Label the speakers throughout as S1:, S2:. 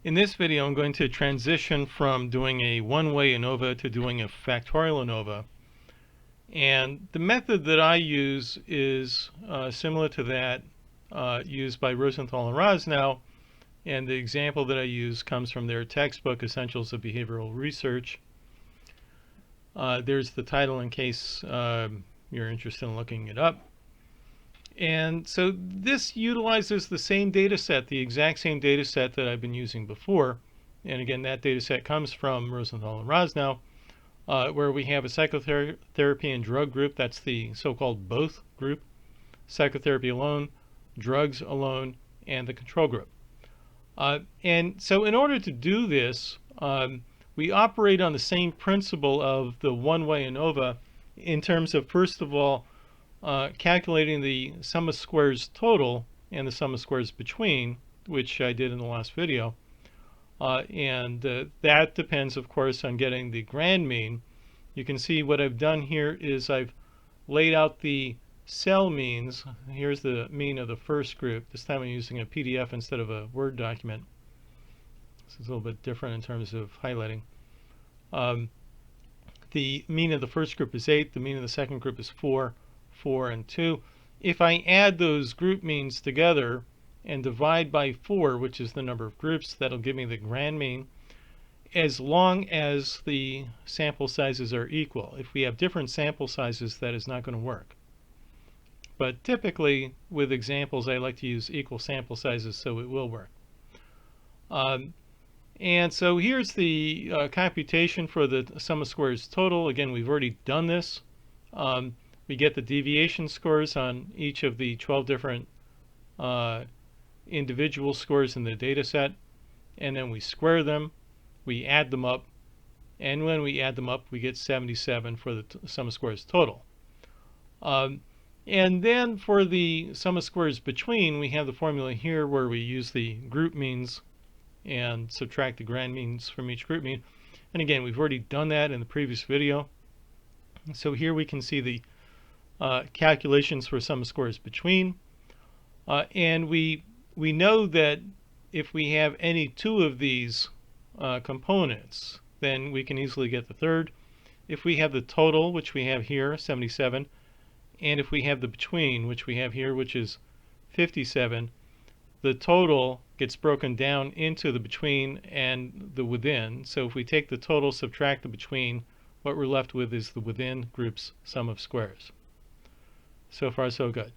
S1: In this video, I'm going to transition from doing a one-way ANOVA to doing a factorial ANOVA. And the method that I use is similar to that used by Rosenthal and Rosnow. And the example that I use comes from their textbook, Essentials of Behavioral Research. There's the title in case you're interested in looking it up. And so this utilizes the same data set, the exact same data set that I've been using before. And again, that data set comes from Rosenthal and Rosnow, where we have a psychotherapy and drug group. That's the so-called both group, psychotherapy alone, drugs alone, and the control group. And so in order to do this, we operate on the same principle of the one-way ANOVA in terms of, first of all, calculating the sum of squares total and the sum of squares between, which I did in the last video. That depends, of course, on getting the grand mean. You can see what I've done here is I've laid out the cell means. Here's the mean of the first group. This time I'm using a PDF instead of a Word document. This is a little bit different in terms of highlighting. The mean of the first group is 8. The mean of the second group is 4. 4 and 2. If I add those group means together and divide by 4, which is the number of groups, that'll give me the grand mean, as long as the sample sizes are equal. If we have different sample sizes, that is not going to work. But typically, with examples, I like to use equal sample sizes, so it will work. And so here's the computation for the sum of squares total. Again, we've already done this. We get the deviation scores on each of the 12 different individual scores in the data set, and then we square them, we add them up, and when we add them up, we get 77 for the sum of squares total. And then for the sum of squares between, we have the formula here where we use the group means and subtract the grand means from each group mean. And again, we've already done that in the previous video. So here we can see the calculations for sum of squares between, and we know that if we have any two of these components, then we can easily get the third. If we have the total, which we have here, 77, and if we have the between, which we have here, which is 57, the total gets broken down into the between and the within. So if we take the total, subtract the between, what we're left with is the within group's sum of squares. So far, so good.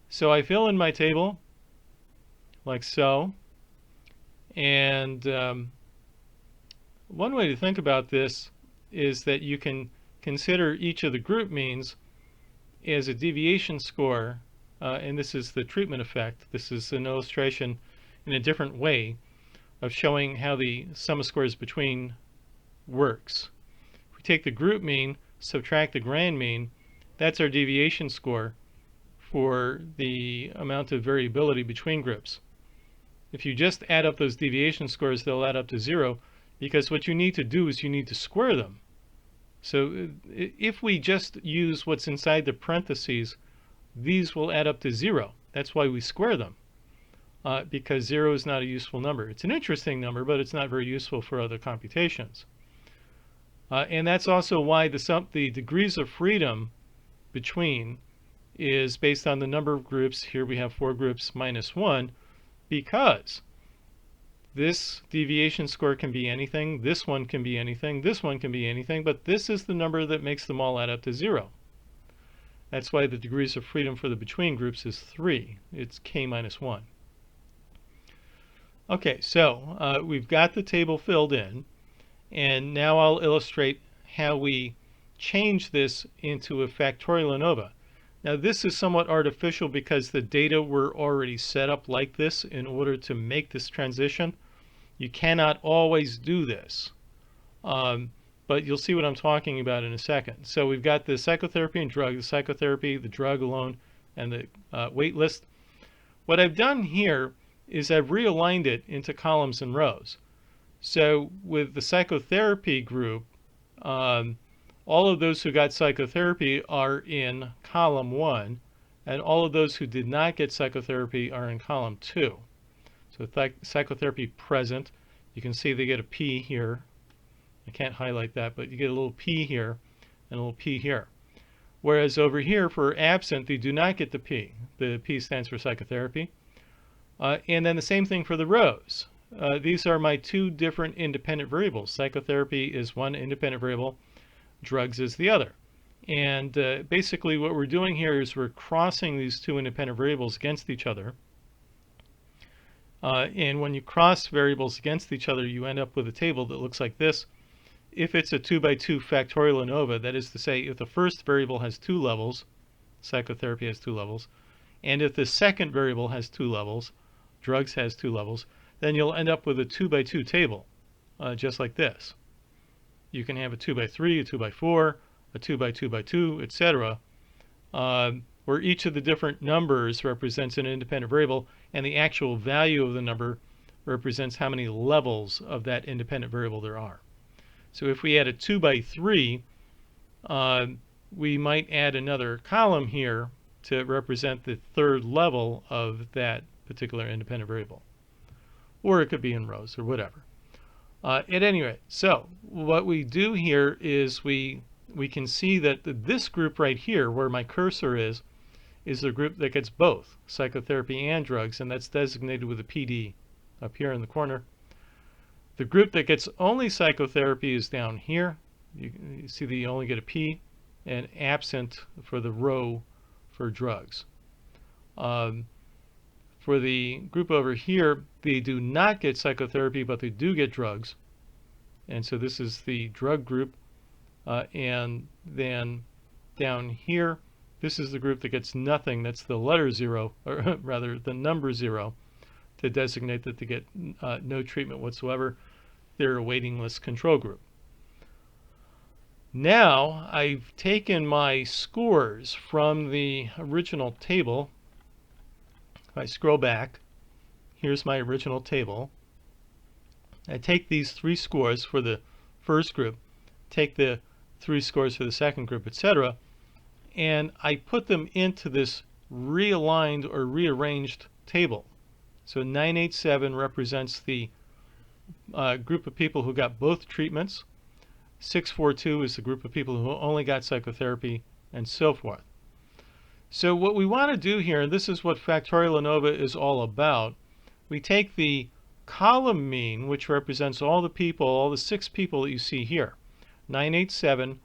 S1: So I fill in my table like so. And one way to think about this is that you can consider each of the group means as a deviation score. And this is the treatment effect. This is an illustration in a different way of showing how the sum of squares between works. If we take the group mean, subtract the grand mean, that's our deviation score for the amount of variability between groups. If you just add up those deviation scores, they'll add up to 0, because what you need to do is you need to square them. So if we just use what's inside the parentheses, these will add up to 0. That's why we square them, because 0 is not a useful number. It's an interesting number, but it's not very useful for other computations. And that's also why the degrees of freedom between is based on the number of groups. Here we have 4 groups minus 1, because this deviation score can be anything, this one can be anything, this one can be anything, but this is the number that makes them all add up to 0. That's why the degrees of freedom for the between groups is 3. It's k minus 1. Okay, so we've got the table filled in, and now I'll illustrate how we change this into a factorial ANOVA. Now this is somewhat artificial because the data were already set up like this in order to make this transition. You cannot always do this, but you'll see what I'm talking about in a second. So we've got the psychotherapy and drug, the psychotherapy, the drug alone, and the wait list. What I've done here is I've realigned it into columns and rows. So with the psychotherapy group, all of those who got psychotherapy are in column 1, and all of those who did not get psychotherapy are in column 2. So psychotherapy present, You can see they get a P here. I can't highlight that, but you get a little P here and a little P here. Whereas over here for absent, they do not get the P. The P stands for psychotherapy. And then the same thing for the rows. These are my two different independent variables. Psychotherapy is one independent variable, drugs is the other. And basically what we're doing here is we're crossing these two independent variables against each other. And when you cross variables against each other, you end up with a table that looks like this. If it's a 2x2 factorial ANOVA, that is to say, if the first variable has 2 levels, psychotherapy has 2 levels, and if the second variable has 2 levels, drugs has 2 levels, then you'll end up with a 2x2 table, just like this. You can have a 2x3, a 2x4, a 2x2x2, etc., where each of the different numbers represents an independent variable, and the actual value of the number represents how many levels of that independent variable there are. So if we had a 2x3, we might add another column here to represent the third level of that particular independent variable. Or it could be in rows or whatever. At any rate, so what we do here is we can see that this group right here, where my cursor is the group that gets both psychotherapy and drugs, and that's designated with a PD up here in the corner. The group that gets only psychotherapy is down here. You see that you only get a P, and absent for the row for drugs. For the group over here, they do not get psychotherapy, but they do get drugs. And so this is the drug group. And then down here, this is the group that gets nothing. That's the letter 0, or rather the number 0, to designate that they get no treatment whatsoever. They're a waiting list control group. Now I've taken my scores from the original table. If I scroll back, here's my original table. I take these 3 scores for the first group, take the 3 scores for the second group, etc., and I put them into this realigned or rearranged table. So 987 represents the group of people who got both treatments. 642 is the group of people who only got psychotherapy, and so forth. So what we want to do here, and this is what Factorial ANOVA is all about, we take the column mean, which represents all the people, all the 6 people that you see here, 987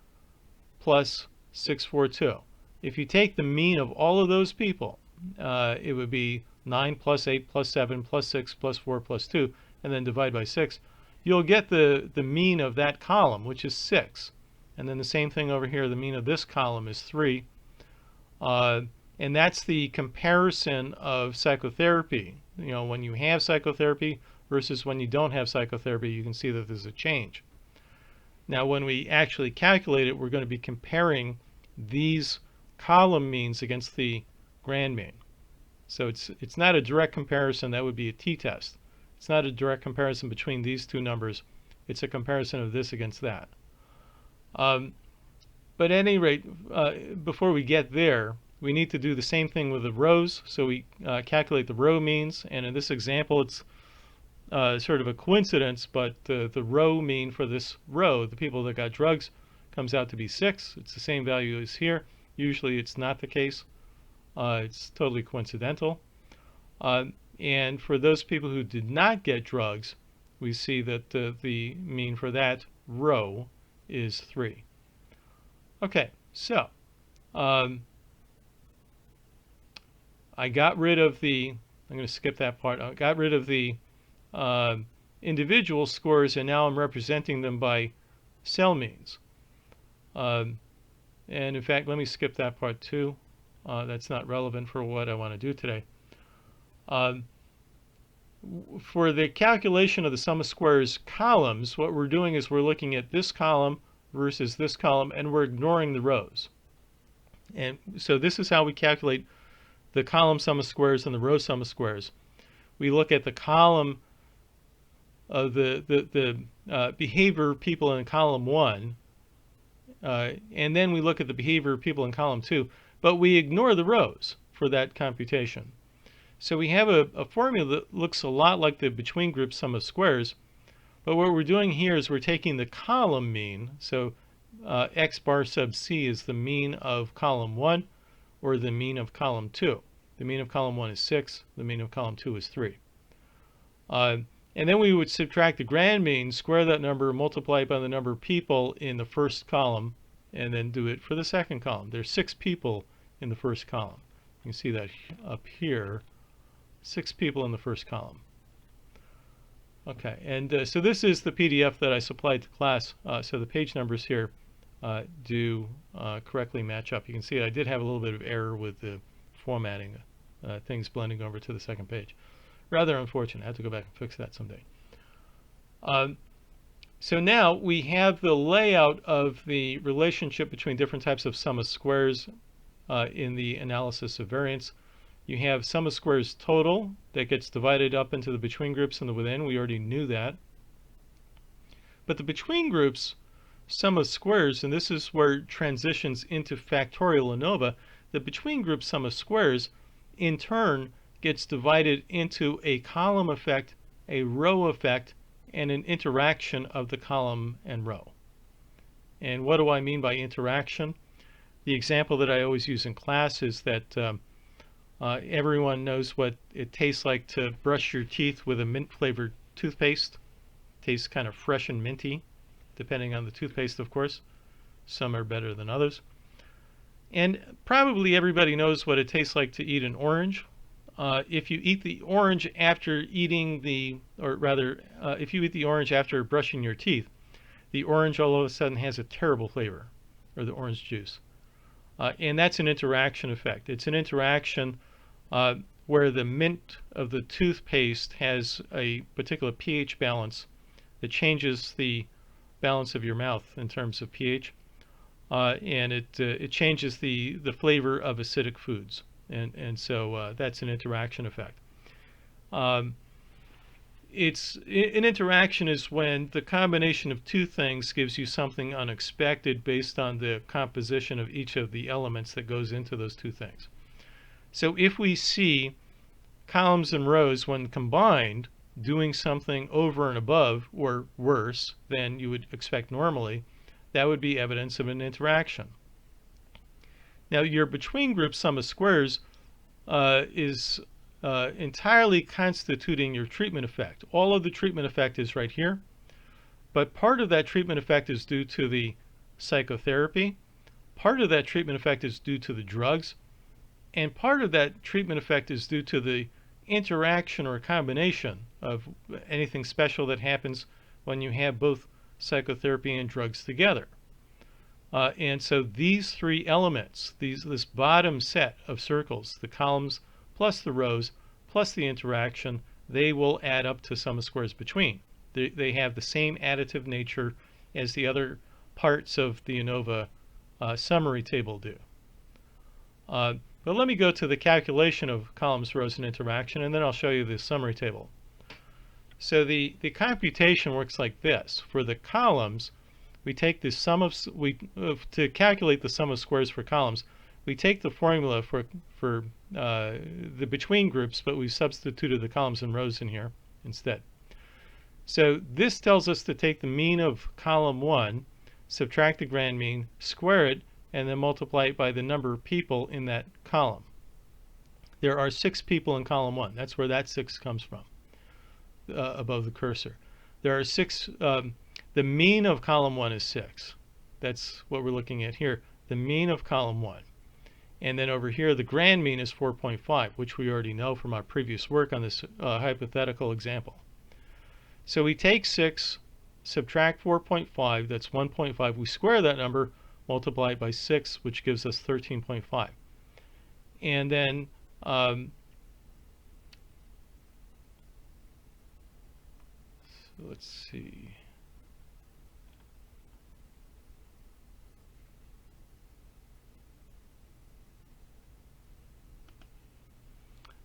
S1: plus 642. If you take the mean of all of those people, it would be 9 plus 8 plus 7 plus 6 plus 4 plus 2, and then divide by 6. You'll get the mean of that column, which is 6. And then the same thing over here, the mean of this column is 3. And that's the comparison of psychotherapy. You know, when you have psychotherapy versus when you don't have psychotherapy, you can see that there's a change. Now, when we actually calculate it, we're going to be comparing these column means against the grand mean. So it's not a direct comparison. That would be a t-test. It's not a direct comparison between these two numbers. It's a comparison of this against that. But at any rate, before we get there, we need to do the same thing with the rows. So we calculate the row means, and in this example, it's sort of a coincidence, but the row mean for this row, the people that got drugs, comes out to be 6. It's the same value as here. Usually it's not the case. It's totally coincidental. And for those people who did not get drugs, we see that the mean for that row is 3. Okay, so I got rid of the, I'm going to skip that part, I got rid of the individual scores, and now I'm representing them by cell means. And in fact, let me skip that part too. That's not relevant for what I want to do today. For the calculation of the sum of squares columns, what we're doing is we're looking at this column versus this column, and we're ignoring the rows. And so this is how we calculate the column sum of squares and the row sum of squares. We look at the column of the behavior of people in column 1, and then we look at the behavior of people in column 2, but we ignore the rows for that computation. So we have a formula that looks a lot like the between group sum of squares, But what we're doing here is we're taking the column mean. So x bar sub c is the mean of column 1 or the mean of column 2. The mean of column 1 is 6. The mean of column 2 is 3. And then we would subtract the grand mean, square that number, multiply it by the number of people in the first column, and then do it for the second column. There's 6 people in the first column. You can see that up here. 6 people in the first column. Okay, and so this is the PDF that I supplied to class. So the page numbers here do correctly match up. You can see I did have a little bit of error with the formatting, things blending over to the second page. Rather unfortunate. I have to go back and fix that someday. So now we have the layout of the relationship between different types of sum of squares in the analysis of variance. You have sum of squares total that gets divided up into the between groups and the within. We already knew that. But the between groups sum of squares, and this is where it transitions into Factorial ANOVA, the between group sum of squares in turn gets divided into a column effect, a row effect, and an interaction of the column and row. And what do I mean by interaction? The example that I always use in class is that everyone knows what it tastes like to brush your teeth with a mint-flavored toothpaste. It tastes kind of fresh and minty, depending on the toothpaste, of course. Some are better than others. And probably everybody knows what it tastes like to eat an orange. If you eat the orange after eating if you eat the orange after brushing your teeth, the orange all of a sudden has a terrible flavor, or the orange juice. And that's an interaction effect. It's an interaction where the mint of the toothpaste has a particular pH balance that changes the balance of your mouth in terms of pH, and it changes the flavor of acidic foods. And so that's an interaction effect. An interaction is when the combination of two things gives you something unexpected based on the composition of each of the elements that goes into those two things. So if we see columns and rows when combined doing something over and above or worse than you would expect normally, that would be evidence of an interaction. Now your between group sum of squares is entirely constituting your treatment effect. All of the treatment effect is right here, but part of that treatment effect is due to the psychotherapy, part of that treatment effect is due to the drugs, and part of that treatment effect is due to the interaction or combination of anything special that happens when you have both psychotherapy and drugs together. And so these three elements, this bottom set of circles, the columns plus the rows plus the interaction, they will add up to sum of squares between. They have the same additive nature as the other parts of the ANOVA summary table do. But let me go to the calculation of columns, rows, and interaction, and then I'll show you the summary table. So the computation works like this. For the columns, we take the sum of to calculate the sum of squares for columns, we take the formula for the between groups, but we substituted the columns and rows in here instead. So this tells us to take the mean of column 1, subtract the grand mean, square it, and then multiply it by the number of people in that column. There are 6 people in column 1. That's where that 6 comes from, above the cursor. There are 6. The mean of column 1 is 6. That's what we're looking at here. The mean of column 1. And then over here, the grand mean is 4.5, which we already know from our previous work on this hypothetical example. So we take 6, subtract 4.5, that's 1.5. We square that number, multiply it by 6, which gives us 13.5. And then so let's see.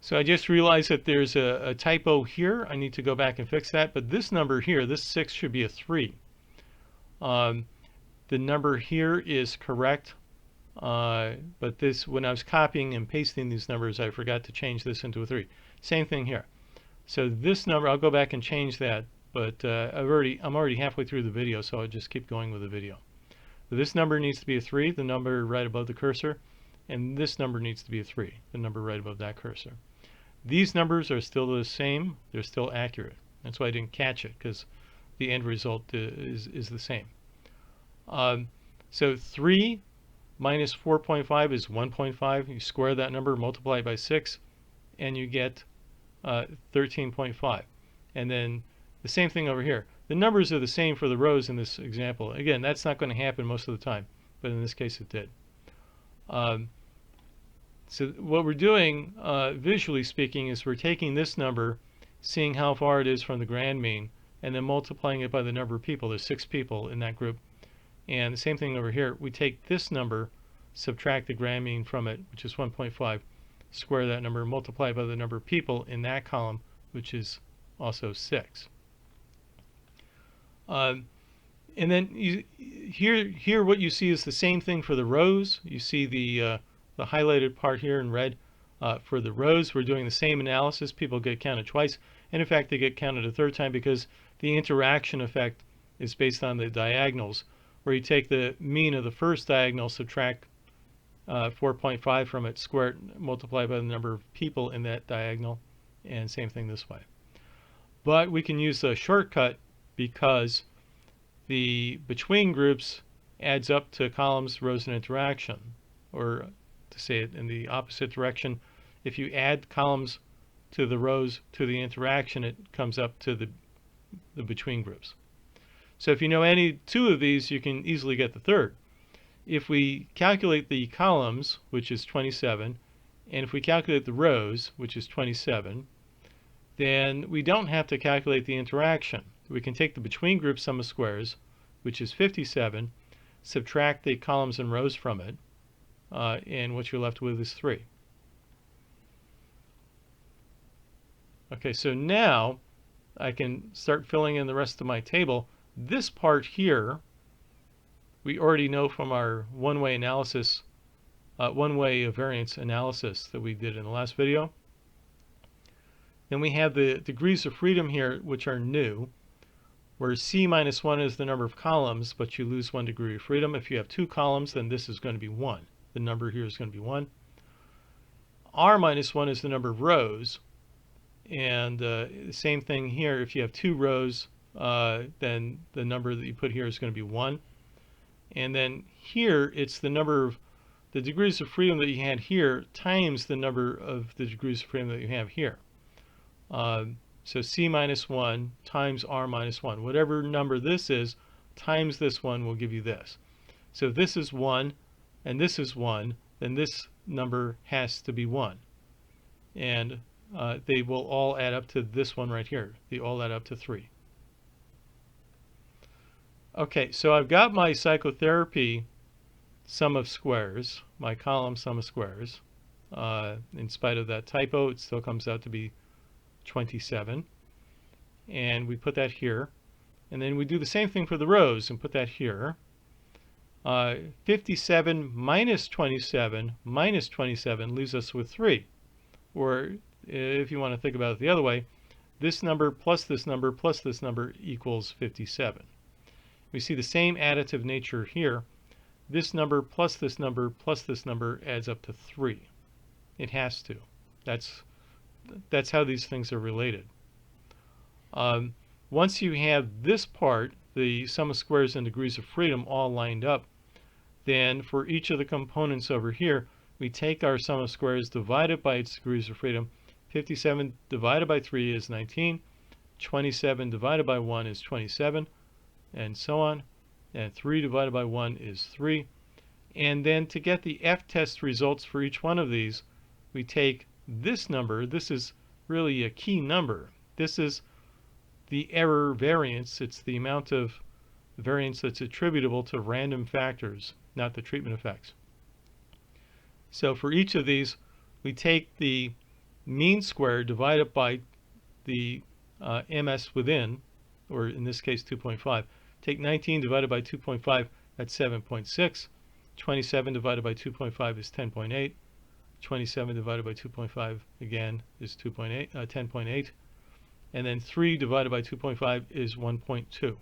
S1: So I just realized that there's a typo here. I need to go back and fix that. But this number here, this 6 should be a 3. The number here is correct. But this, when I was copying and pasting these numbers, I forgot to change this into a 3. Same thing here. So this number, I'll go back and change that but I'm already halfway through the video, so I'll just keep going with the video. So this number needs to be a 3, the number right above the cursor, and this number needs to be a 3, the number right above that cursor. These numbers are still the same, they're still accurate. That's why I didn't catch it, because the end result is the same. So 3 minus 4.5 is 1.5. You square that number, multiply it by 6, and you get 13.5. And then the same thing over here. The numbers are the same for the rows in this example. Again, that's not going to happen most of the time, but in this case it did. So what we're doing, visually speaking, is we're taking this number, seeing how far it is from the grand mean, and then multiplying it by the number of people. There's 6 people in that group. And the same thing over here. We take this number, subtract the grand mean from it, which is 1.5, square that number, multiply by the number of people in that column, which is also 6. And then here what you see is the same thing for the rows. You see the highlighted part here in red. For the rows, we're doing the same analysis. People get counted twice, and in fact they get counted a third time because the interaction effect is based on the diagonals, where you take the mean of the first diagonal, subtract 4.5 from it, square it, multiply by the number of people in that diagonal, and same thing this way. But we can use a shortcut because the between groups adds up to columns, rows, and interaction. Or to say it in the opposite direction, if you add columns to the rows to the interaction, it comes up to the between groups. So if you know any two of these, you can easily get the third. If we calculate the columns, which is 27, and if we calculate the rows, which is 27, then we don't have to calculate the interaction. We can take the between group sum of squares, which is 57, subtract the columns and rows from it, and what you're left with is 3. Okay, so now I can start filling in the rest of my table. This part here, we already know from our one-way analysis, one-way variance analysis that we did in the last video. Then we have the degrees of freedom here, which are new, where C minus 1 is the number of columns, but you lose 1 degree of freedom. If you have 2 columns, then this is going to be 1. The number here is going to be 1. R minus 1 is the number of rows, and the same thing here. If you have 2 rows, then the number that you put here is going to be 1. And then here, it's the number of the degrees of freedom that you had here times the number of the degrees of freedom that you have here. So C minus 1 times R minus 1. Whatever number this is, times this one will give you this. So if this is 1 and this is 1, then this number has to be 1. And they will all add up to this one right here. They all add up to 3. Okay, so I've got my psychotherapy sum of squares, my column sum of squares. In spite of that typo, it still comes out to be 27. And we put that here. And then we do the same thing for the rows and put that here. 57 minus 27 minus 27 leaves us with 3. Or if you want to think about it the other way, this number plus this number plus this number equals 57. We see the same additive nature here. This number plus this number plus this number adds up to 3. It has to. That's how these things are related. Once you have this part, the sum of squares and degrees of freedom all lined up, then for each of the components over here, we take our sum of squares divided by its degrees of freedom. 57 divided by 3 is 19. 27 divided by 1 is 27, and so on. And 3 divided by 1 is 3. And then to get the F-test results for each one of these, we take this number. This is really a key number. This is the error variance. It's the amount of variance that's attributable to random factors, not the treatment effects. So for each of these, we take the mean square divided by the MS within, or in this case 2.5. Take 19 divided by 2.5, that's 7.6. 27 divided by 2.5 is 10.8. 27 divided by 2.5 again is 10.8. and then 3 divided by 2.5 is 1.2.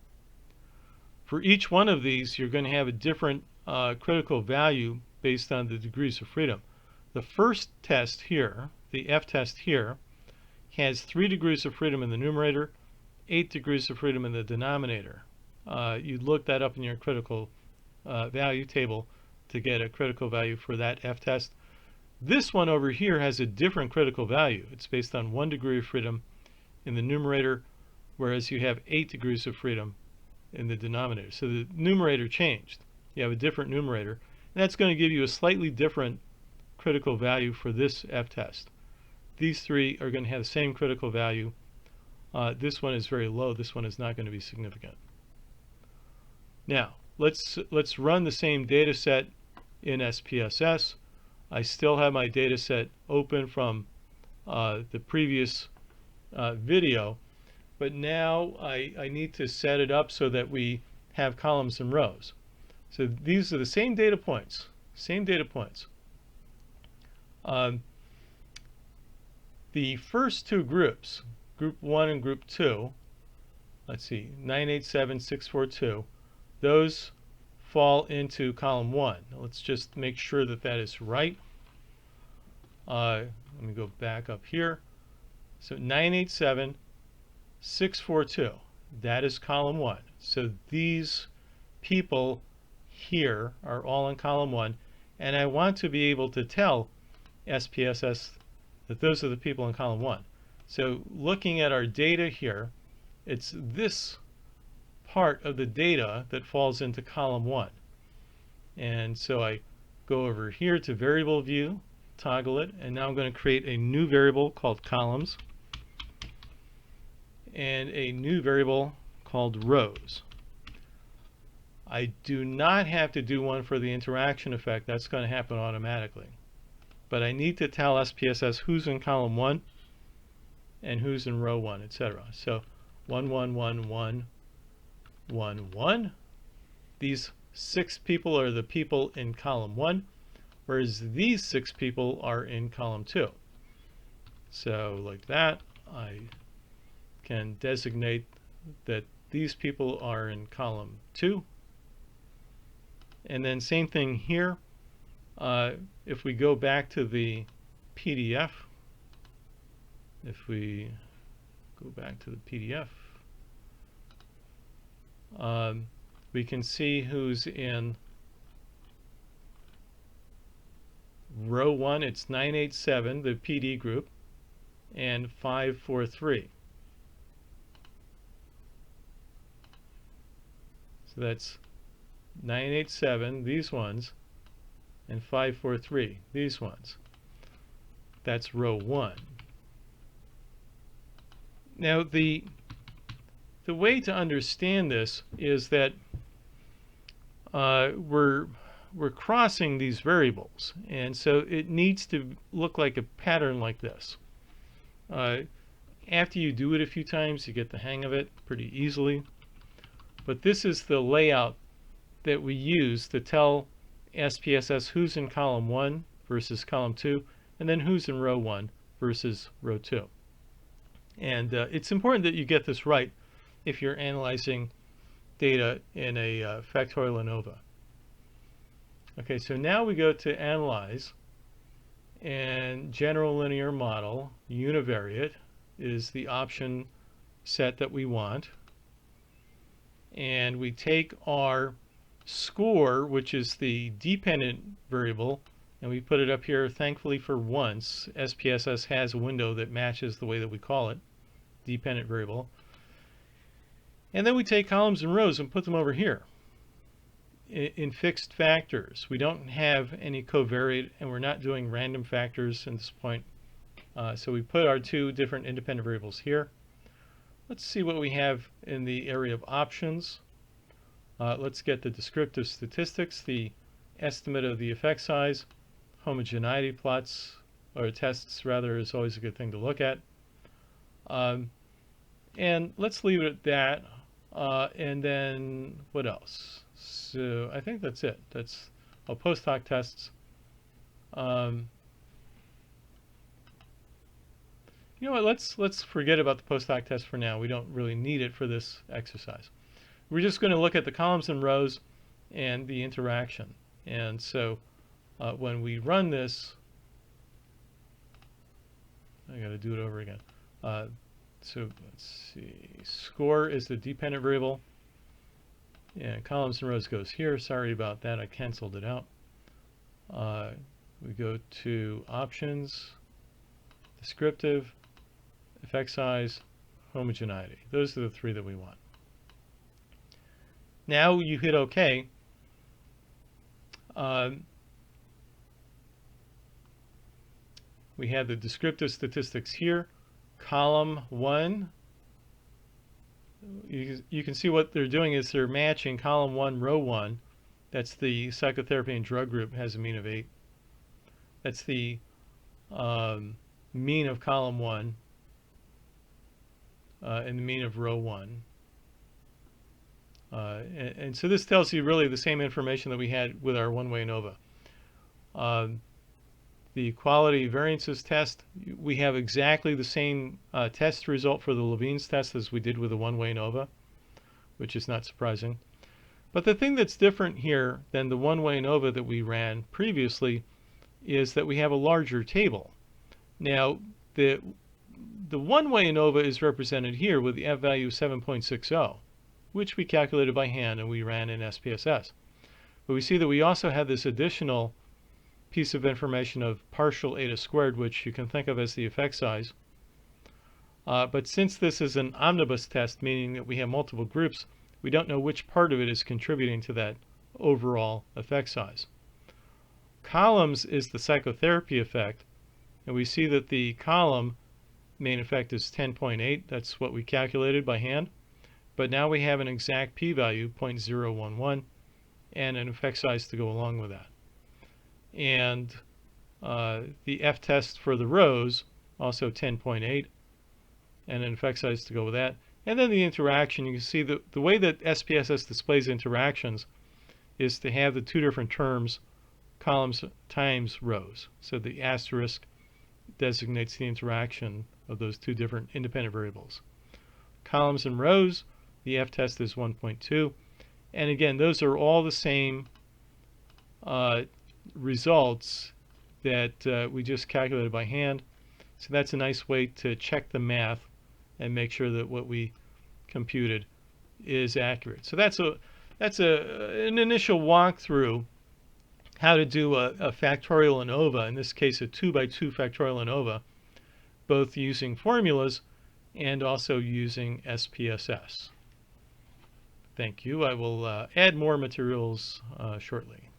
S1: For each one of these, you're going to have a different critical value based on the degrees of freedom. The first test here, the F test here, has 3 degrees of freedom in the numerator, 8 degrees of freedom in the denominator. You'd look that up in your critical value table to get a critical value for that F test. This one over here has a different critical value. It's based on 1 degree of freedom in the numerator, whereas you have 8 degrees of freedom in the denominator. So the numerator changed. You have a different numerator, and that's going to give you a slightly different critical value for this F test. These 3 are going to have the same critical value. This one is very low. This one is not going to be significant. Now, let's run the same data set in SPSS. I still have my data set open from the previous video, but now I need to set it up so that we have columns and rows. So these are the same data points, the first 2 groups, group 1 and group 2, let's see, 987, 642, those fall into column 1. Now let's just make sure that that is right. Let me go back up here. So 987, 642, that is column 1. So these people here are all in column 1, and I want to be able to tell SPSS that those are the people in column 1. So looking at our data here, it's this part of the data that falls into column 1. And so I go over here to variable view, toggle it, and now I'm going to create a new variable called columns and a new variable called rows. I do not have to do one for the interaction effect. That's going to happen automatically. But I need to tell SPSS who's in column 1 and who's in row 1, etc. So 1, 1, 1, 1, 1, 1. These 6 people are the people in column 1, whereas these 6 people are in column 2. So like that, I can designate that these people are in column 2. And then same thing here. If we go back to the PDF, we can see who's in row 1. It's 987, the PD group, and 543. So that's 987, these ones, and 543, these ones. That's row 1. Now the way to understand this is that we're crossing these variables, and so it needs to look like a pattern like this. After you do it a few times, you get the hang of it pretty easily. But this is the layout that we use to tell SPSS who's in column 1 versus column 2, and then who's in row 1 versus row 2. And it's important that you get this right if you're analyzing data in a Factorial ANOVA. Okay, so now we go to Analyze, and General Linear Model, Univariate is the option set that we want. And we take our score, which is the dependent variable, and we put it up here. Thankfully for once, SPSS has a window that matches the way that we call it, dependent variable. And then we take columns and rows and put them over here in fixed factors. We don't have any covariate, and we're not doing random factors at this point. So we put our 2 different independent variables here. Let's see what we have in the area of options. Let's get the descriptive statistics, the estimate of the effect size. Homogeneity plots, or tests rather, is always a good thing to look at. And let's leave it at that. And then what else? So I think that's it. That's post hoc tests. You know what, let's forget about the post hoc test for now. We don't really need it for this exercise. We're just going to look at the columns and rows and the interaction. And so when we run this, I got to do it over again. So let's see, score is the dependent variable, and columns and rows goes here. Sorry about that, I canceled it out. We go to options, descriptive, effect size, homogeneity. Those are the three that we want. Now you hit OK. We have the descriptive statistics here. Column 1, you can see what they're doing is they're matching column 1, row 1. That's the psychotherapy and drug group, has a mean of 8. That's the mean of column 1 and the mean of row 1. And so this tells you really the same information that we had with our one-way ANOVA. The quality variances test, we have exactly the same test result for the Levine's test as we did with the one-way ANOVA, which is not surprising. But the thing that's different here than the one-way ANOVA that we ran previously is that we have a larger table. Now, the one-way ANOVA is represented here with the F value 7.60, which we calculated by hand and we ran in SPSS. But we see that we also have this additional piece of information of partial eta squared, which you can think of as the effect size. But since this is an omnibus test, meaning that we have multiple groups, we don't know which part of it is contributing to that overall effect size. Columns is the psychotherapy effect, and we see that the column main effect is 10.8. That's what we calculated by hand. But now we have an exact p-value, 0.011, and an effect size to go along with that. And the f-test for the rows, also 10.8, and an effect size to go with that. And then the interaction, you can see the way that SPSS displays interactions is to have the two different terms, columns times rows. So the asterisk designates the interaction of those two different independent variables. Columns and rows, the f-test is 1.2. And again, those are all the same results that we just calculated by hand. So that's a nice way to check the math and make sure that what we computed is accurate. So that's an initial walkthrough how to do a factorial ANOVA, in this case a 2x2 factorial ANOVA, both using formulas and also using SPSS. Thank you. I will add more materials shortly.